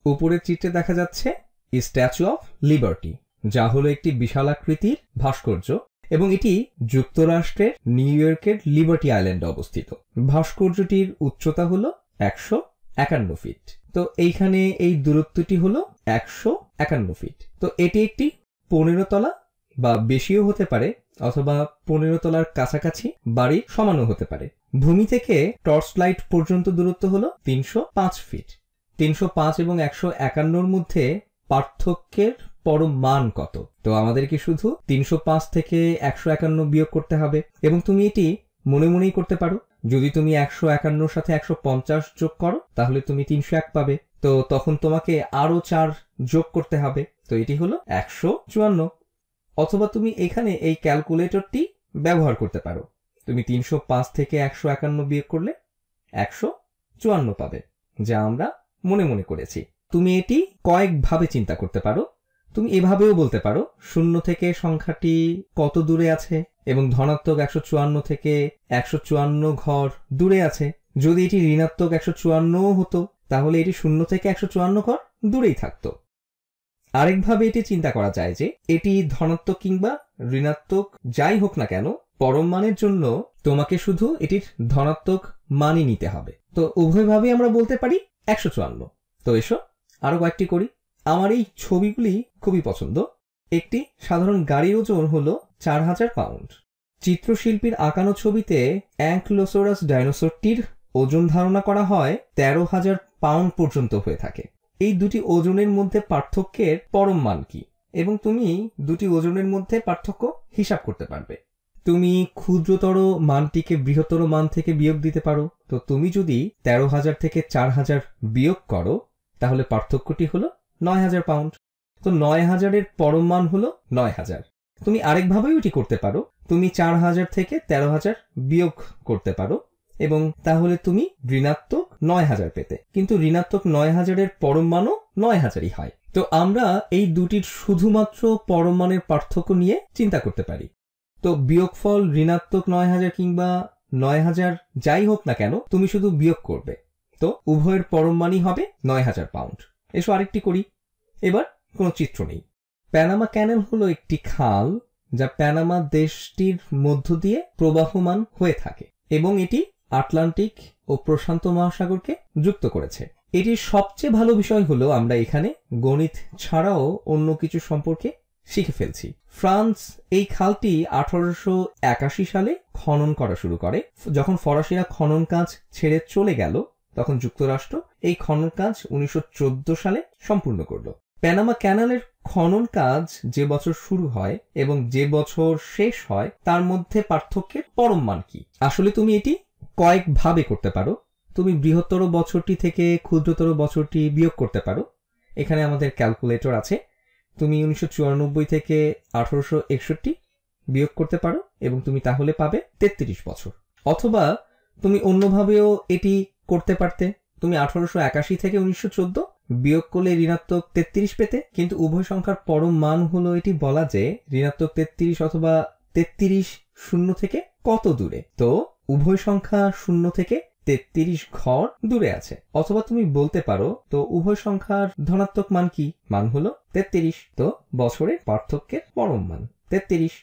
উপরের চিত্রে দেখা যাচ্ছে স্ট্যাচু অফ লিবার্টি, যা হলো একটি বিশালাকৃতির ভাস্কর্য এবং এটি যুক্তরাষ্ট্রের নিউ ইয়র্কের লিবার্টি আইল্যান্ডে অবস্থিত। ভাস্কর্যটির উচ্চতা হলো 151 ফিট। তো এইখানে এই দূরত্বটি হলো 151 ফিট। তো এটি একটি 15 তলা বা বেশিও হতে পারে, অথবা 15 তলার কাছাকাছি বাড়ির সমানও হতে পারে। ভূমি থেকে টর্চ লাইট পর্যন্ত দূরত্ব হলো 305 ফিট। 305 এবং 151 মধ্যে পার্থক্যের পরম মান কত? তো আমাদেরকে শুধু 305 থেকে 151 বিয়োগ করতে হবে, এবং তুমি এটি মনে মনেই করতে পারো। যদি তুমি 151 সাথে 150 যোগ করো তাহলে তুমি 301 পাবে। তো তখন তোমাকে আরো 4 যোগ করতে হবে, তো এটি হলো 154। অথবা তুমি এখানে এই ক্যালকুলেটরটি ব্যবহার করতে পারো। তুমি 305 থেকে 151 বিয়োগ করলে 154 পাবে, যা আমরা মনে মনে করেছি। তুমি এটি কয়েকভাবে চিন্তা করতে পারো। তুমি এভাবেও বলতে পারো 0 থেকে সংখ্যাটি কত দূরে আছে, এবং ধনাত্মক 154 থেকে 154 ঘর দূরে আছে। যদি এটি ঋণাত্মক 154 হতো তাহলে এটি 0 থেকে 154 ঘর দূরেই থাকতো। আরেকভাবে এটি চিন্তা করা যায় যে এটি ধনাত্মক কিংবা ঋণাত্মক যাই হোক না কেন, পরম মানের জন্য তোমাকে শুধু এটির ধনাত্মক মানই নিতে হবে। তো উভয়ভাবে আমরা বলতে পারি 154। তো এসো আরো কয়েকটি করি। আমার এই ছবিগুলি খুবই পছন্দ। একটি সাধারণ গাড়ির ওজন হলো 4000 পাউন্ড। চিত্রশিল্পীর আঁকানো ছবিতে অ্যাঙ্কলোসোরাস ডাইনোসরটির ওজন ধারণা করা হয় 13,000 পাউন্ড পর্যন্ত হয়ে থাকে। এই দুটি ওজনের মধ্যে পার্থক্যের পরম মান কি? এবং তুমি দুটি ওজনের মধ্যে পার্থক্য হিসাব করতে পারবে। তুমি ক্ষুদ্রতর মানটিকে বৃহত্তর মান থেকে বিয়োগ দিতে পারো। তো তুমি যদি 13,000 থেকে 4,000 বিয়োগ করো তাহলে পার্থক্যটি হলো 9,000 পাউন্ড। তো 9,000 এর পরম মান হলো 9,000। তুমি আরেকভাবেও এটি করতে পারো। তুমি 4,000 থেকে 13,000 বিয়োগ করতে পারো, এবং তাহলে তুমি ঋণাত্মক 9,000 পেতে। কিন্তু ঋণাত্মক 9,000 এর পরম মানও 9,000ই হয়। তো আমরা এই দুটির শুধুমাত্র পরম মানের পার্থক্য নিয়ে চিন্তা করতে পারি। তো বিয়োগফল ঋণাত্মক 9,000 কিংবা 9,000 যাই হোক না কেন, তুমি শুধু বিয়োগ করবে। তো উভয়ের পরম মানই হবে 9,000 পাউন্ড। এসো আরেকটি করি। এবার কোনো চিত্র নেই। প্যানামা ক্যানেল হলো একটি খাল যা প্যানামা দেশটির মধ্য দিয়ে প্রবাহমান হয়ে থাকে, এবং এটি আটলান্টিক ও প্রশান্ত মহাসাগরকে যুক্ত করেছে। এটির সবচেয়ে ভালো বিষয় হলো আমরা এখানে গণিত ছাড়াও অন্য কিছু সম্পর্কে শিখে ফেলছি। ফ্রান্স এই খালটি 1881 সালে খনন করা শুরু করে। যখন ফরাসিরা খনন কাজ ছেড়ে চলে গেল তখন যুক্তরাষ্ট্র এই খনন কাজ 1914 সালে সম্পূর্ণ করল। প্যানামা ক্যানালের খনন কাজ যে বছর শুরু হয় এবং যে বছর শেষ হয় তার মধ্যে পার্থক্যের পরম মান কি? আসলে তুমি এটি কয়েকভাবে করতে পারো। তুমি বৃহত্তর বছরটি থেকে ক্ষুদ্রতর বছরটি বিয়োগ করতে পারো। এখানে আমাদের ক্যালকুলেটর আছে। তুমি 1994 থেকে 1861 বিয়োগ করতে পারো এবং তুমি তাহলে পাবে 33 বছর। অথবা তুমি অন্যভাবেও এটি করতে পারতে। তুমি 1881 থেকে 1914 বিয়োগ করলে ঋণাত্মক 33 পেতে। কিন্তু উভয় সংখ্যার পরম মান হলো এটি বলা যে ঋণাত্মক 33 অথবা 33 শূন্য থেকে কত দূরে। তো উভয় সংখ্যা শূন্য থেকে 33 ঘর দূরে আছে। অথবা তুমি বলতে পারো তো উভয় সংখ্যার ধনাত্মক মান কি? মান হলো 33। তো বছরের পার্থক্যের পরম মান 33।